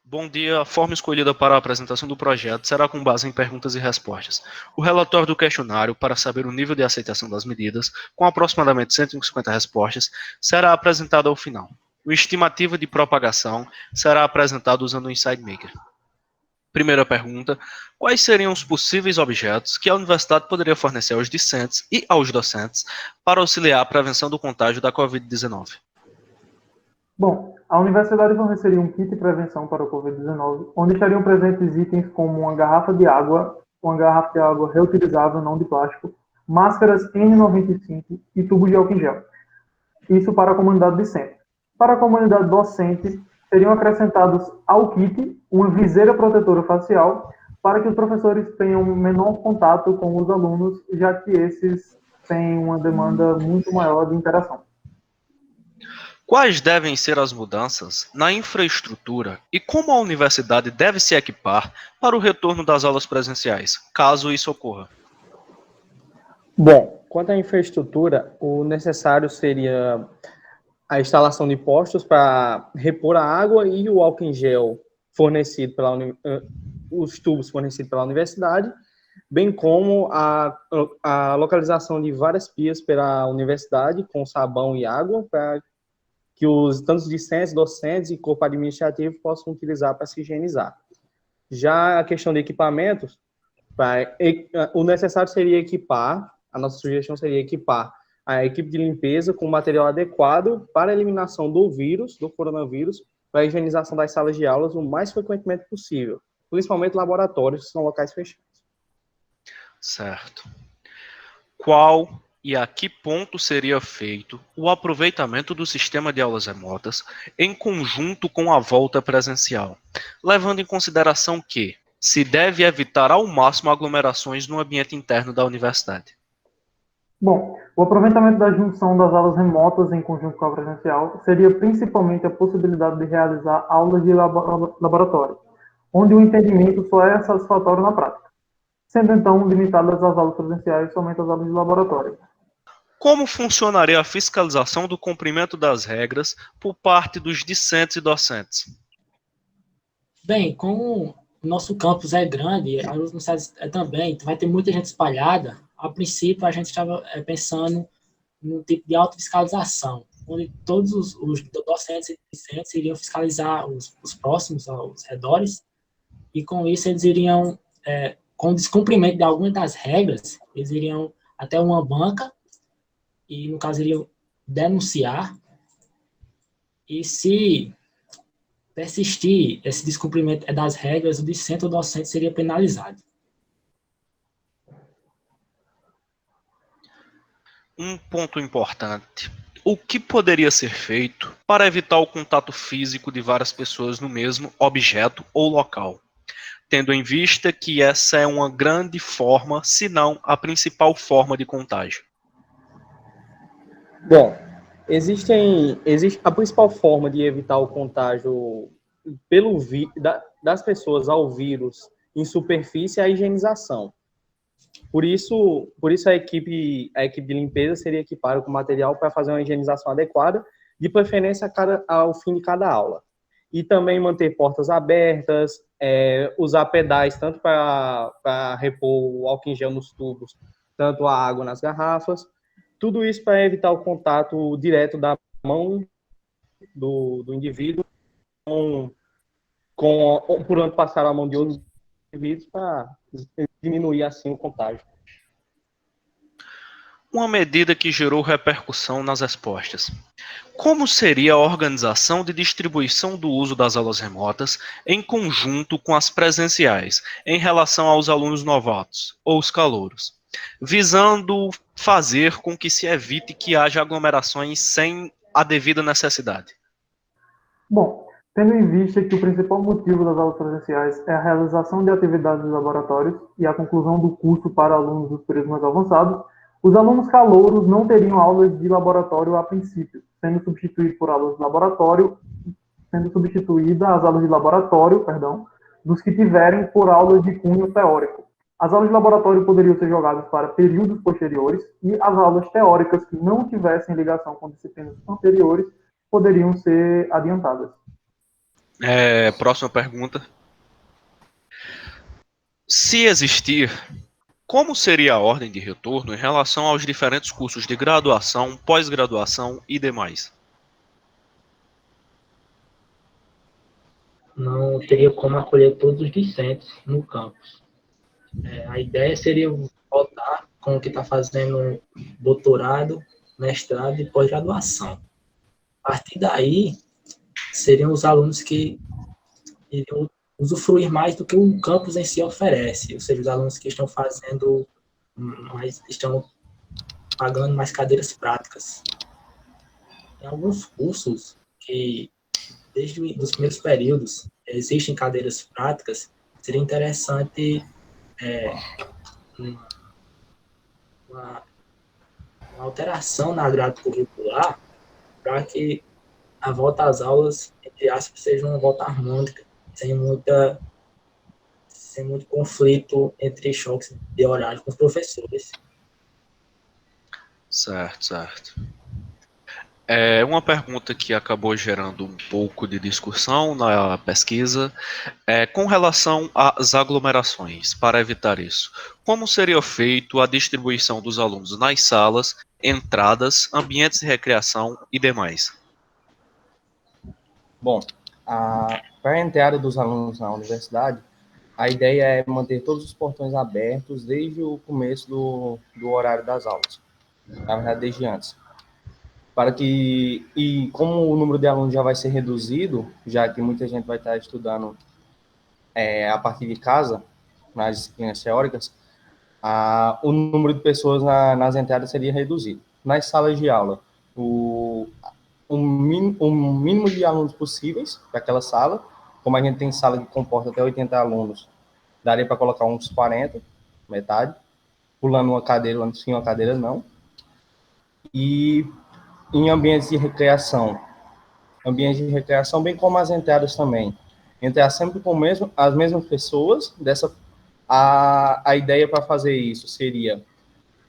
Bom dia. A forma escolhida para a apresentação do projeto será com base em perguntas e respostas. O relatório do questionário, para saber o nível de aceitação das medidas, com aproximadamente 150 respostas, será apresentado ao final. O estimativa de propagação será apresentado usando o InsideMaker. Primeira pergunta: quais seriam os possíveis objetos que a universidade poderia fornecer aos discentes e aos docentes para auxiliar a prevenção do contágio da Covid-19? Bom, a universidade forneceria um kit de prevenção para o Covid-19, onde estariam presentes itens como uma garrafa de água reutilizável, não de plástico, máscaras N95 e tubos de álcool em gel. Isso para a comunidade discente. Para a comunidade docente, seriam acrescentados ao kit uma viseira protetora facial para que os professores tenham menor contato com os alunos, já que esses têm uma demanda muito maior de interação. Quais devem ser as mudanças na infraestrutura e como a universidade deve se equipar para o retorno das aulas presenciais, caso isso ocorra? Bom, quanto à infraestrutura, o necessário seria a instalação de postos para repor a água e o álcool em gel fornecido os tubos fornecidos pela universidade, bem como a localização de várias pias pela universidade com sabão e água para que tanto os discentes, docentes e corpo administrativo possam utilizar para se higienizar. Já a questão de equipamentos, o necessário seria equipar, a nossa sugestão seria equipar a equipe de limpeza com material adequado para a eliminação do coronavírus, para a higienização das salas de aulas o mais frequentemente possível, principalmente laboratórios, que são locais fechados. Certo. Qual e a que ponto seria feito o aproveitamento do sistema de aulas remotas em conjunto com a volta presencial, levando em consideração que se deve evitar ao máximo aglomerações no ambiente interno da universidade? Bom, o aproveitamento da junção das aulas remotas em conjunto com a presencial seria principalmente a possibilidade de realizar aulas de laboratório, onde o entendimento só é satisfatório na prática, sendo então limitadas as aulas presenciais somente às aulas de laboratório. Como funcionaria a fiscalização do cumprimento das regras por parte dos discentes e docentes? Bem, como o nosso campus é grande, a universidade também, vai ter muita gente espalhada. A princípio, a gente estava pensando num tipo de autofiscalização, onde todos os docentes e discentes iriam fiscalizar os próximos aos redores, e com isso eles iriam, com o descumprimento de algumas das regras, eles iriam até uma banca, e no caso iriam denunciar, e se persistir esse descumprimento das regras, o discente ou docente seria penalizado. Um ponto importante: o que poderia ser feito para evitar o contato físico de várias pessoas no mesmo objeto ou local, tendo em vista que essa é uma grande forma, se não a principal forma de contágio? Bom, existe a principal forma de evitar o contágio das pessoas ao vírus em superfície é a higienização. Por isso a equipe de limpeza seria equipada com material para fazer uma higienização adequada, de preferência ao fim de cada aula. E também manter portas abertas, usar pedais tanto para repor o álcool em gel nos tubos, tanto a água nas garrafas. Tudo isso para evitar o contato direto da mão do indivíduo por onde passar a mão de outros indivíduos para diminuir assim o contágio. Uma medida que gerou repercussão nas respostas: como seria a organização de distribuição do uso das aulas remotas em conjunto com as presenciais, em relação aos alunos novatos, ou os calouros, visando fazer com que se evite que haja aglomerações sem a devida necessidade? Bom, tendo em vista que o principal motivo das aulas presenciais é a realização de atividades de laboratórios e a conclusão do curso para alunos dos períodos mais avançados, os alunos calouros não teriam aulas de laboratório a princípio, sendo substituídas as aulas de laboratório, dos que tiverem por aulas de cunho teórico. As aulas de laboratório poderiam ser jogadas para períodos posteriores e as aulas teóricas que não tivessem ligação com disciplinas anteriores poderiam ser adiantadas. Próxima pergunta. Se existir, como seria a ordem de retorno em relação aos diferentes cursos de graduação, pós-graduação e demais? Não teria como acolher todos os discentes no campus. A ideia seria voltar com o que está fazendo doutorado, mestrado e pós-graduação. A partir daí, seriam os alunos que iriam usufruir mais do que o campus em si oferece, ou seja, os alunos que estão fazendo estão pagando mais cadeiras práticas. Em alguns cursos que, desde os primeiros períodos, existem cadeiras práticas, seria interessante uma alteração na grade curricular para que a volta às aulas, entre aspas, seja uma volta harmônica, sem muito conflito entre choques de horário com os professores. Certo. Uma pergunta que acabou gerando um pouco de discussão na pesquisa com relação às aglomerações. Para evitar isso, como seria feito a distribuição dos alunos nas salas, entradas, ambientes de recreação e demais? Bom, para a entrada dos alunos na universidade, a ideia é manter todos os portões abertos desde o começo do horário das aulas, na verdade, desde antes. E como o número de alunos já vai ser reduzido, já que muita gente vai estar estudando a partir de casa, nas disciplinas teóricas, o número de pessoas nas entradas seria reduzido. Nas salas de aula, o mínimo de alunos possíveis para aquela sala, como a gente tem sala que comporta até 80 alunos, daria para colocar uns 40, metade, pulando uma cadeira, pulando sim, uma cadeira não. E em ambientes de recreação, bem como as entradas também, entrar sempre com as mesmas pessoas. A ideia para fazer isso seria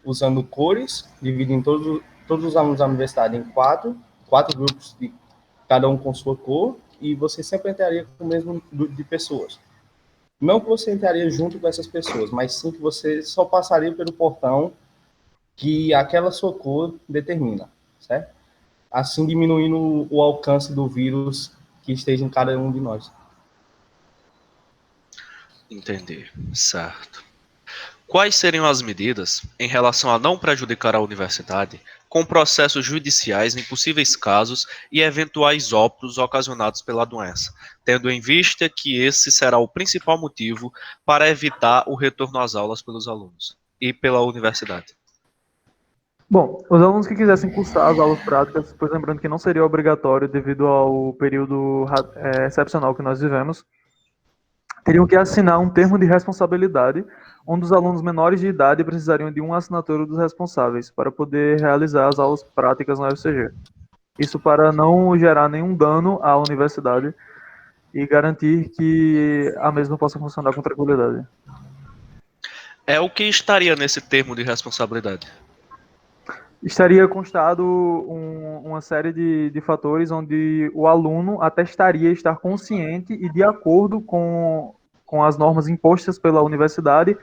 usando cores, dividindo todos os alunos da universidade em quatro grupos, cada um com sua cor, e você sempre entraria com o mesmo grupo de pessoas. Não que você entraria junto com essas pessoas, mas sim que você só passaria pelo portão que aquela sua cor determina, certo? Assim diminuindo o alcance do vírus que esteja em cada um de nós. Entendi, certo. Quais seriam as medidas em relação a não prejudicar a universidade com processos judiciais em possíveis casos e eventuais óbitos ocasionados pela doença, tendo em vista que esse será o principal motivo para evitar o retorno às aulas pelos alunos e pela universidade? Bom, os alunos que quisessem cursar as aulas práticas, pois lembrando que não seria obrigatório devido ao período excepcional que nós vivemos, teriam que assinar um termo de responsabilidade, onde os alunos menores de idade precisariam de uma assinatura dos responsáveis para poder realizar as aulas práticas na UFCG. Isso para não gerar nenhum dano à universidade e garantir que a mesma possa funcionar com tranquilidade. O que estaria nesse termo de responsabilidade? Estaria constado uma série de fatores onde o aluno atestaria estar consciente e de acordo com as normas impostas pela universidade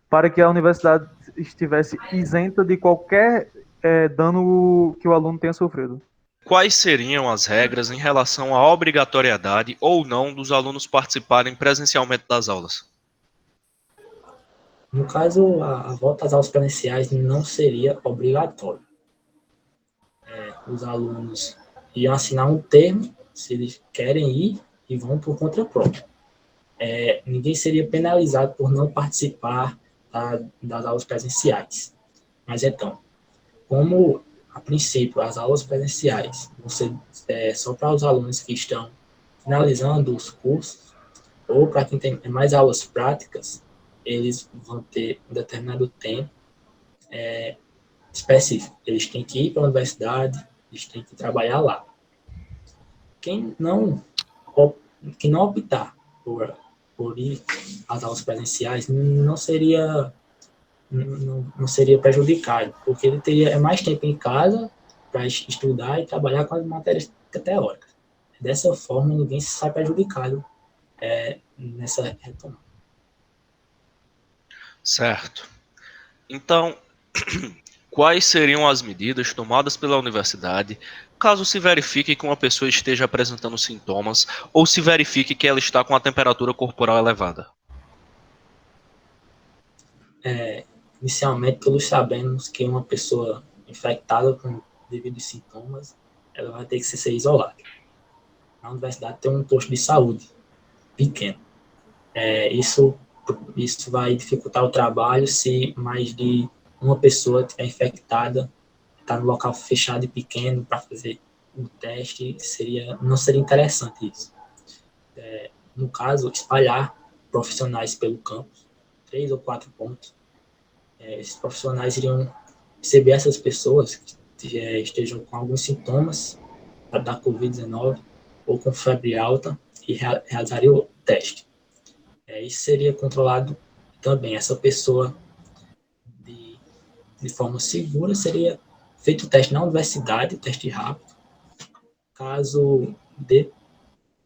para que a universidade estivesse isenta de qualquer dano que o aluno tenha sofrido. Quais seriam as regras em relação à obrigatoriedade ou não dos alunos participarem presencialmente das aulas? No caso, a volta às aulas presenciais não seria obrigatório. Os alunos iam assinar um termo, se eles querem ir, e vão por conta própria. Ninguém seria penalizado por não participar das aulas presenciais. Mas então, como a princípio as aulas presenciais vão ser só para os alunos que estão finalizando os cursos, ou para quem tem mais aulas práticas, eles vão ter um determinado tempo específico. Eles têm que ir para a universidade, eles têm que trabalhar lá. Quem não optar por ir às aulas presenciais não seria prejudicado, porque ele teria mais tempo em casa para estudar e trabalhar com as matérias teóricas. Dessa forma, ninguém se sai prejudicado nessa retomada. Certo. Então, quais seriam as medidas tomadas pela universidade caso se verifique que uma pessoa esteja apresentando sintomas ou se verifique que ela está com a temperatura corporal elevada? Inicialmente, todos sabemos que uma pessoa infectada com devido a sintomas, ela vai ter que ser isolada. A universidade tem um posto de saúde pequeno. Isso vai dificultar o trabalho se mais de uma pessoa estiver infectada, está no local fechado e pequeno para fazer o teste, não seria interessante isso. No caso, espalhar profissionais pelo campus, 3 ou 4 pontos. Esses profissionais iriam receber essas pessoas que estejam com alguns sintomas da Covid-19 ou com febre alta e realizariam o teste. Isso seria controlado também. Essa pessoa, de forma segura, seria feito o teste na universidade, teste rápido. Caso dê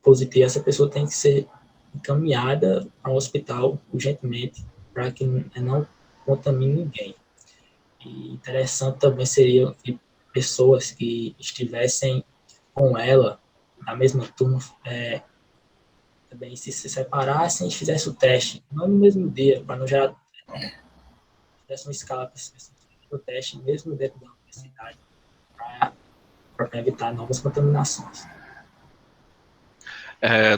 positivo, essa pessoa tem que ser encaminhada ao hospital urgentemente para que não contamine ninguém. E interessante também seria que pessoas que estivessem com ela, na mesma turma, também se separassem e fizessem o teste, não no mesmo dia, para não gerar fizesse uma escala para o teste, mesmo dentro da universidade, para evitar novas contaminações.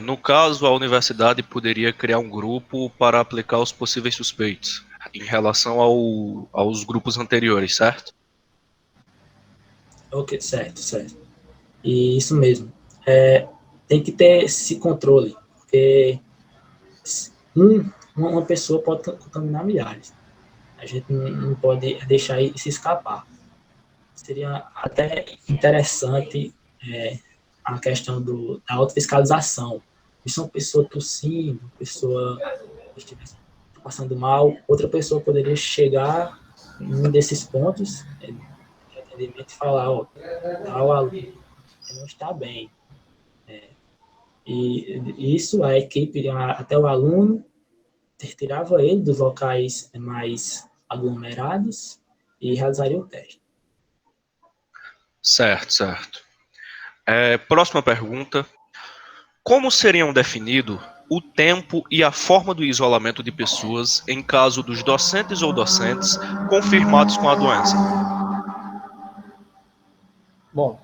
No caso, a universidade poderia criar um grupo para aplicar os possíveis suspeitos, em relação aos grupos anteriores, certo? Ok, certo. E isso mesmo. Tem que ter esse controle, porque uma pessoa pode contaminar milhares. A gente não pode deixar isso escapar. Seria até interessante a questão da autofiscalização. Se uma pessoa tossindo, uma pessoa estivesse passando mal, outra pessoa poderia chegar em um desses pontos de atendimento e falar, tal aluno não está bem. E isso, a equipe, até o aluno, tirava ele dos locais mais aglomerados e realizaria o teste. Certo. Próxima pergunta. Como seriam definidos o tempo e a forma do isolamento de pessoas em caso dos docentes ou docentes confirmados com a doença? Bom,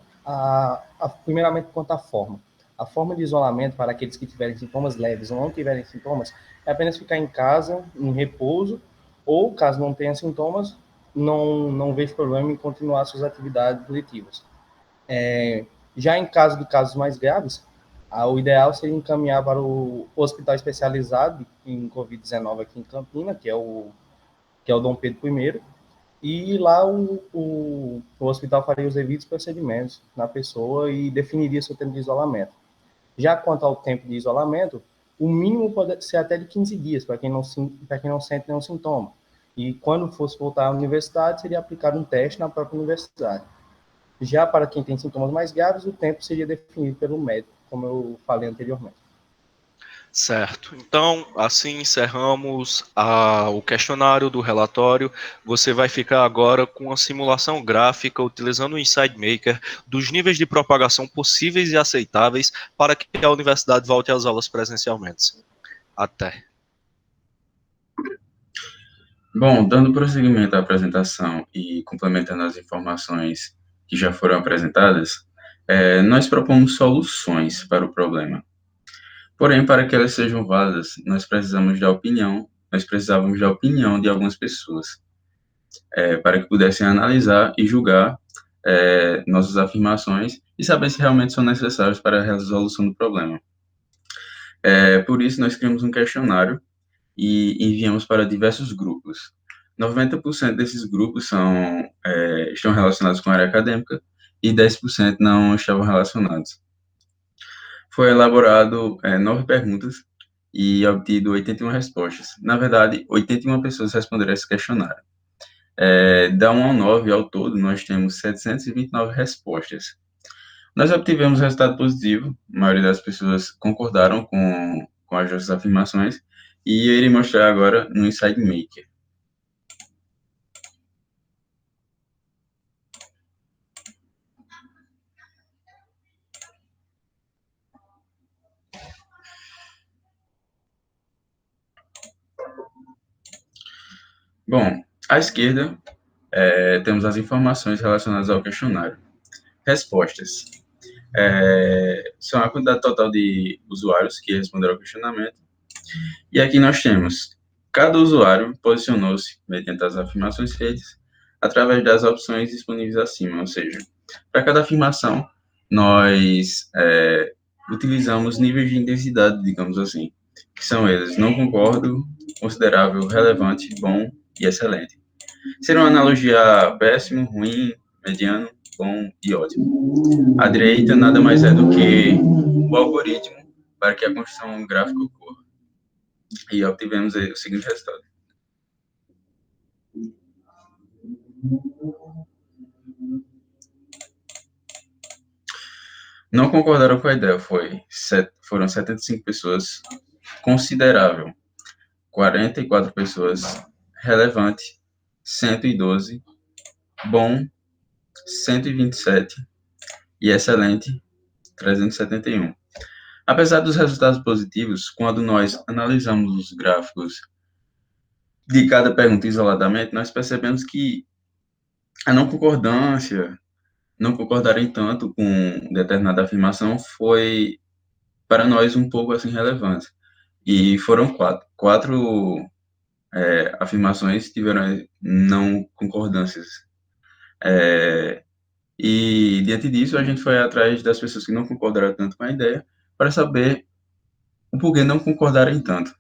primeiramente quanto à forma. A forma de isolamento para aqueles que tiverem sintomas leves ou não tiverem sintomas é apenas ficar em casa, em repouso, ou, caso não tenha sintomas, não vejo problema em continuar suas atividades letivas. Já em caso de casos mais graves, o ideal seria encaminhar para o hospital especializado em Covid-19 aqui em Campina, que é o Dom Pedro I, e lá o hospital faria os devidos procedimentos na pessoa e definiria seu tempo de isolamento. Já quanto ao tempo de isolamento, o mínimo pode ser até de 15 dias, para quem não sente nenhum sintoma. E quando fosse voltar à universidade, seria aplicado um teste na própria universidade. Já para quem tem sintomas mais graves, o tempo seria definido pelo médico, como eu falei anteriormente. Certo. Então, assim encerramos o questionário do relatório. Você vai ficar agora com a simulação gráfica utilizando o Insight Maker dos níveis de propagação possíveis e aceitáveis para que a universidade volte às aulas presencialmente. Até. Bom, dando prosseguimento à apresentação e complementando as informações que já foram apresentadas, nós propomos soluções para o problema. Porém, para que elas sejam válidas, nós precisávamos da opinião de algumas pessoas, para que pudessem analisar e julgar nossas afirmações e saber se realmente são necessárias para a resolução do problema. Por isso, nós criamos um questionário e enviamos para diversos grupos. 90% desses grupos estão relacionados com a área acadêmica e 10% não estavam relacionados. Foi elaborado 9 perguntas e obtido 81 respostas. Na verdade, 81 pessoas responderam esse questionário. Da 1 ao 9, ao todo, nós temos 729 respostas. Nós obtivemos resultado positivo, a maioria das pessoas concordaram com as nossas afirmações, e eu irei mostrar agora no Insight Maker. Bom, à esquerda, temos as informações relacionadas ao questionário. Respostas. São a quantidade total de usuários que responderam ao questionamento. E aqui nós temos, cada usuário posicionou-se, mediante as afirmações feitas, através das opções disponíveis acima, ou seja, para cada afirmação, nós utilizamos níveis de intensidade, digamos assim, que são eles: não concordo, considerável, relevante, bom e excelente. Seria uma analogia a péssimo, ruim, mediano, bom e ótimo. A direita nada mais é do que o algoritmo para que a construção gráfica ocorra. E obtivemos o seguinte resultado. Não concordaram com a ideia, foram 75 pessoas, considerável, 44 pessoas, relevante, 112, bom, 127 e excelente, 371. Apesar dos resultados positivos, quando nós analisamos os gráficos de cada pergunta isoladamente, nós percebemos que a não concordância, não concordarem tanto com determinada afirmação foi, para nós, um pouco assim relevante. E foram quatro afirmações tiveram não concordâncias. E, diante disso, a gente foi atrás das pessoas que não concordaram tanto com a ideia, para saber o porquê não concordarem tanto.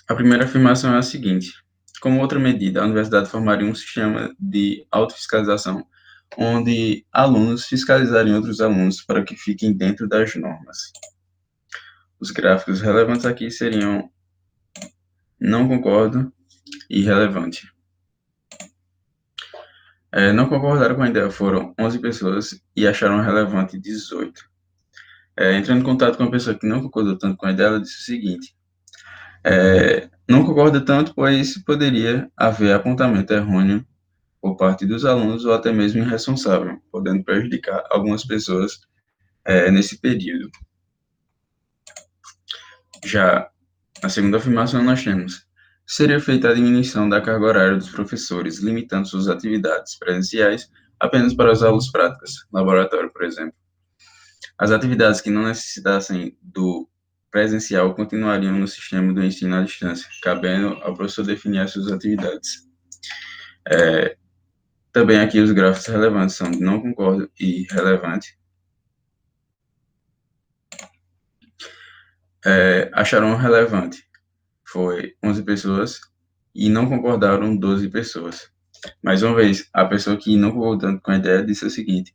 A primeira afirmação é a seguinte: como outra medida, a universidade formaria um sistema de autofiscalização, onde alunos fiscalizariam outros alunos para que fiquem dentro das normas. Os gráficos relevantes aqui seriam não concordo e relevante. Não concordaram com a ideia foram 11 pessoas e acharam relevante 18. Entrando em contato com uma pessoa que não concordou tanto com a ideia, ela disse o seguinte: não concorda tanto, pois poderia haver apontamento errôneo por parte dos alunos ou até mesmo irresponsável, podendo prejudicar algumas pessoas nesse período. Já a segunda afirmação nós temos: seria feita a diminuição da carga horária dos professores, limitando suas atividades presenciais apenas para as aulas práticas, laboratório, por exemplo. As atividades que não necessitassem do presencial continuariam no sistema do ensino à distância, cabendo ao professor definir as suas atividades. Também aqui os gráficos relevantes são de não concordo e relevante. Acharam relevante foi 11 pessoas e não concordaram 12 pessoas. Mais uma vez, a pessoa que não concordou com a ideia disse o seguinte: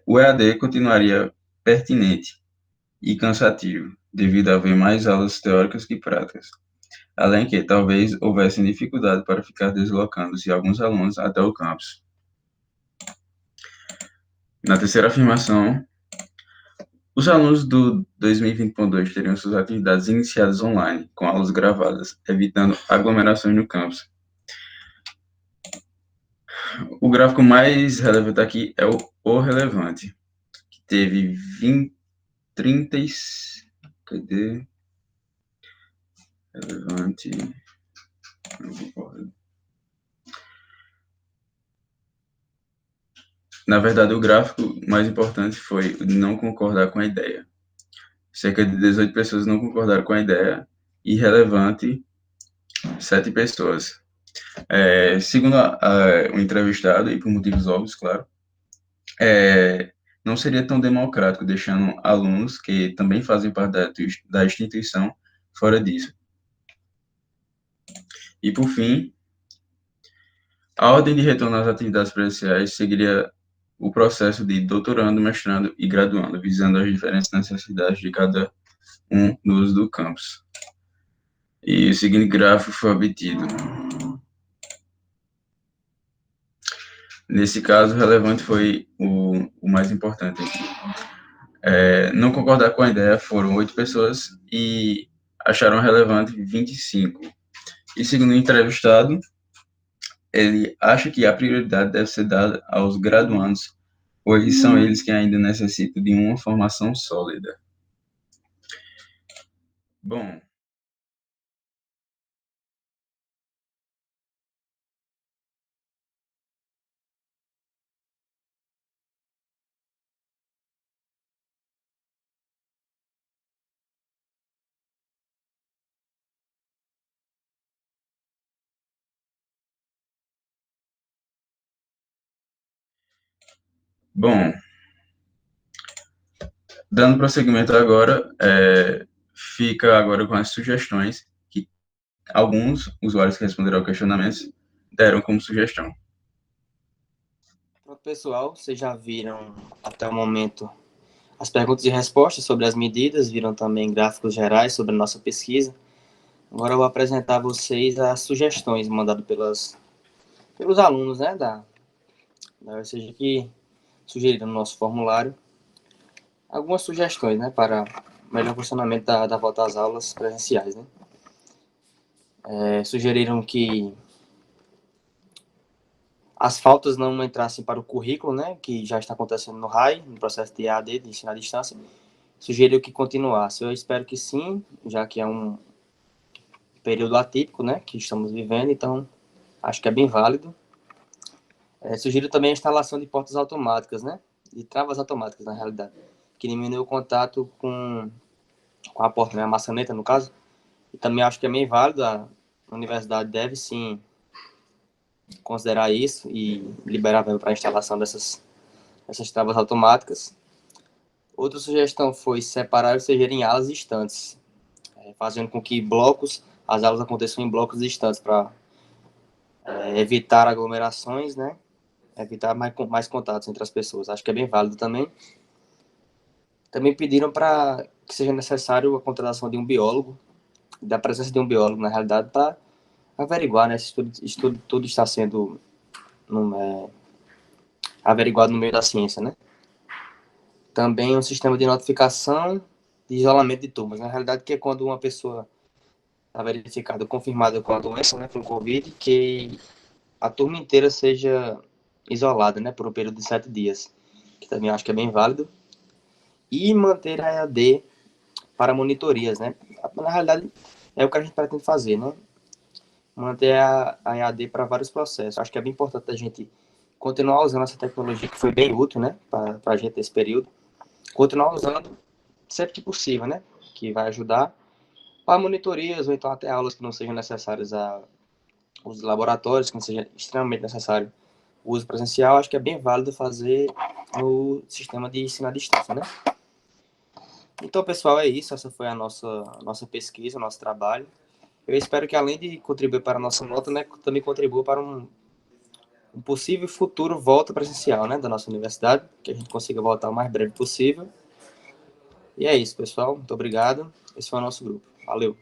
o EAD continuaria pertinente e cansativo, devido a haver mais aulas teóricas que práticas, além que talvez houvessem dificuldade para ficar deslocando-se alguns alunos até o campus. Na terceira afirmação, os alunos do 2020.2 teriam suas atividades iniciadas online, com aulas gravadas, evitando aglomerações no campus. O gráfico mais relevante aqui é o relevante, que teve 30. Cadê? Relevante. Não concordo. Na verdade, o gráfico mais importante foi o de não concordar com a ideia. Cerca de 18 pessoas não concordaram com a ideia, e relevante, 7 pessoas. Segundo o entrevistado, e por motivos óbvios, claro, não seria tão democrático, deixando alunos que também fazem parte da instituição fora disso. E, por fim, a ordem de retorno às atividades presenciais seguiria o processo de doutorando, mestrando e graduando, visando as diferentes necessidades de cada um no uso do campus. E o seguinte gráfico foi obtido. Nesse caso, relevante foi o mais importante aqui. Não concordar com a ideia foram 8 pessoas e acharam relevante 25. E segundo o entrevistado, ele acha que a prioridade deve ser dada aos graduandos, pois são eles que ainda necessitam de uma formação sólida. Bom, bom, dando prosseguimento agora, fica agora com as sugestões que alguns usuários que responderam ao questionamento deram como sugestão. Pronto, pessoal, vocês já viram até o momento as perguntas e respostas sobre as medidas, viram também gráficos gerais sobre a nossa pesquisa. Agora eu vou apresentar a vocês as sugestões mandadas pelos alunos, né, da UFCG, que sugeriram no nosso formulário algumas sugestões, né, para melhor funcionamento da volta às aulas presenciais, né. Sugeriram que as faltas não entrassem para o currículo, né, que já está acontecendo no RAI, no processo de EAD, de ensino à distância. Sugeriu que continuasse. Eu espero que sim, já que é um período atípico, né, que estamos vivendo, então acho que é bem válido. Sugiro também a instalação de portas automáticas, né, de travas automáticas, na realidade, que diminui o contato com a porta, né, a maçaneta, no caso. E também acho que é bem válido, a universidade deve sim considerar isso e liberar para a instalação dessas travas automáticas. Outra sugestão foi separar o CGR em alas distantes, fazendo com que as aulas aconteçam em blocos distantes para evitar aglomerações, né? Evitar mais contatos entre as pessoas. Acho que é bem válido também. Também pediram para que seja necessário a contratação de um biólogo, da presença de um biólogo, na realidade, para averiguar, né, se tudo está sendo averiguado no meio da ciência, né? Também um sistema de notificação de isolamento de turmas. Na realidade, que é quando uma pessoa está verificada, confirmada com a doença, né, com o Covid, que a turma inteira seja isolada, né, por um período de 7 dias, que também acho que é bem válido. E manter a EAD para monitorias, né? Na realidade, é o que a gente pretende fazer, né? Manter a EAD para vários processos. Acho que é bem importante a gente continuar usando essa tecnologia que foi bem útil, né, para a gente nesse período. Continuar usando sempre que possível, né, que vai ajudar para monitorias ou então até aulas que não sejam necessárias os laboratórios, que não seja extremamente necessário o uso presencial. Acho que é bem válido fazer no sistema de ensino à distância, né? Então, pessoal, é isso. Essa foi a nossa pesquisa, o nosso trabalho. Eu espero que, além de contribuir para a nossa nota, né, também contribua para um possível futuro volta presencial, né, da nossa universidade, que a gente consiga voltar o mais breve possível. E é isso, pessoal. Muito obrigado. Esse foi o nosso grupo. Valeu.